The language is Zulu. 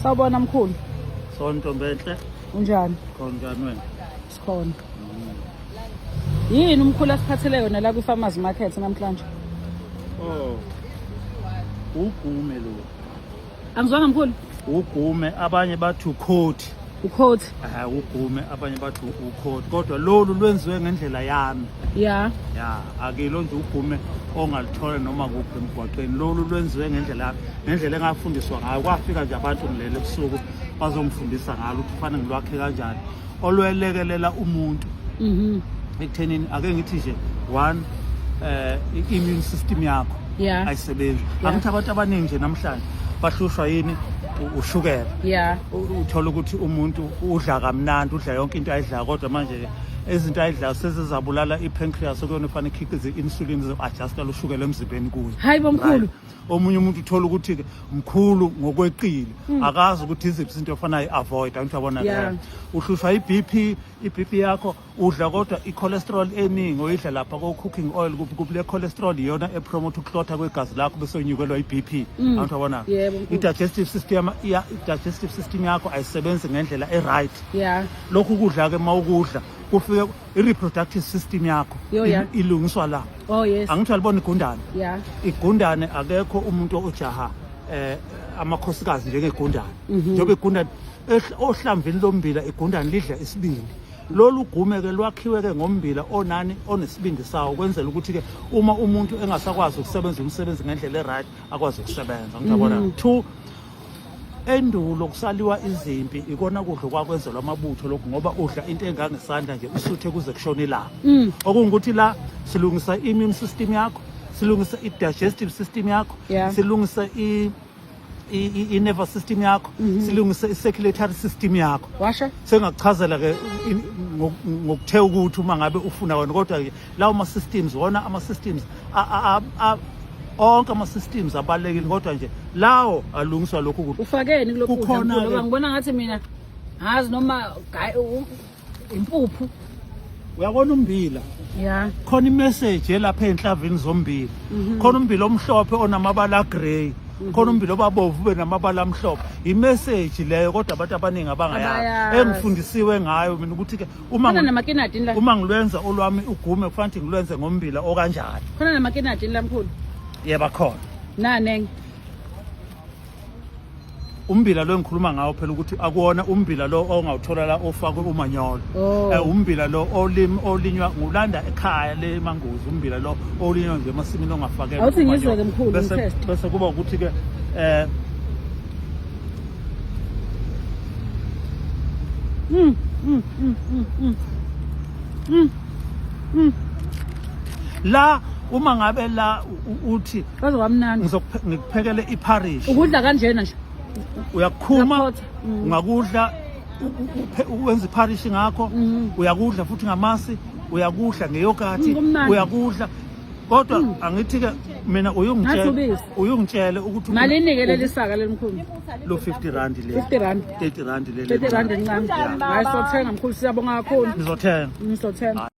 Sawubona mkhulu. Ntombi enhle. Unjani? Konjani wena? Sikhona. Yini umkhulu asiphathele yona la kwi-farmers market namhlanje? Oh. Ugume lo. Angizwanga mkhulu? Ugume abanye bathi ukhoti. Ukhoti. Ugume abanye bathi ukhoti. Kodwa lolu lwenziwe ngendlela yami. Ya. Ya, akilo nje ugume ongalithola noma kuphi emgwaqeni. Lolu lwenziwe ngendlela engafundiswa ngayo. Kwafika nje abantu ngilele ebusuku bazongifundisa ngalo ukuthi kufanele ngilwakhe kanjani. Olwelekelela umuntu. Ekuthenini ake ngithi nje one i-immune system yakho ayisebenzi. Angithi abantu abaningi nje namhlanje bahlushwa yini ushukela. Uthola ukuthi umuntu udla kamnandi, udla yonke into ayidlayo kodwa manje izinto ayidlayo sezizabulala i-pancreas okuyona kufanele ikhiqize i-insulin zo-adjusta ushukela emzimbeni kuyo. Hayi bomkhulu. Omunye umuntu uthola ukuthi mkhulu ngokweqile akazi ukuthi iziphi izinto ofana i-avoid. Angithi yabona uhlushwa i-BP yakho udla kodwa i-cholesterol eningi oyidla lapha ko-cooking oil kuphi le cholesterol iyona epromote ukuhlotha kwegazi lakho bese unyukelwa i-BP. Angithi yabona i-digestive system yakho ayisebenzi ngendlela e-right. Lokhu kudla-ke uma ukudla kufike i-reproductive system yakho ilungiswa la. Angithi alibona igundane. Igundane akekho umuntu ojaha amakhosikazi njengegundane. Njengoba igundane ohlamvini lombila igundane lidla isibindi. Lolu gume-ke lwakhiwe-ke ngombila onani onesibindi sawo kwenzela ukuthi-ke uma umuntu engasakwazi ukusebenza umsebenzi ngendlela e-right akwazi ukusebenza. Ngiyabona. Two, endulo kusaliwa izimpi ikona kudla kwakwenzelwa amabutho lokho ngoba udla into engangesandla nje usuthe kuze kushona ilanga. Okungukuthi la silungisa i-immune system yakho, silungisa i-digestive system yakho, silungisa i-nervous system yakho, silungisa i-circulatory system yakho. Washa sengakuchazela-ke ngokuthe ukuthi uma ngabe ufuna wona kodwa-ke lawo ama-systems wona ama-systems onke ama-systems abalulekile kodwa nje lawo alungiswa lokhu kudla. Ufakeni kulokhu kudla ngoba ngibona ngathi mina ngazi noma impuphu. Uyabona umbila khona imessage lapha enhlavini zombili. Khona umbila omhlophe onamabala grey, khona umbila obabovu ube namabala amhlophe. Imessage leyo kodwa abantu abaningi abangayazi engifundisiwe ngayo mina ukuthi-ke uma ngilwenza olwami ugume kufanele ngilwenze ngombila okanjani. Khona namakinati la mkhulu? Yebo khona. Nane umbila lo engikhuluma ngawo phela ukuthi akuwona umbila lo ongawuthola la ofakwe umanyolo. Umbila lo olinywa ngulanda ekhaya le Mangozi. Umbila lo olinywa nje emasimini ongafakelwa. Awuthi ngizwe-ke mkhulu bese kuba ukuthi-ke la uma ngabe la uthi kwamnandi ngikuphekele iparish ukudla kanjena nje uyakhuma ungakudla uwenza iparish ngakho uyakudla futhi ngamasi uyakudla ngeyogati uyakudla kodwa angithi-ke mina uyungitshele ukuthi malini-ke leli saka lelimkhulu lo 50 rand le 50 rand 30 rand le 30 rand encane. Hayi sizothenga mkhulu, siyabonga kakhulu. Ngizothenga.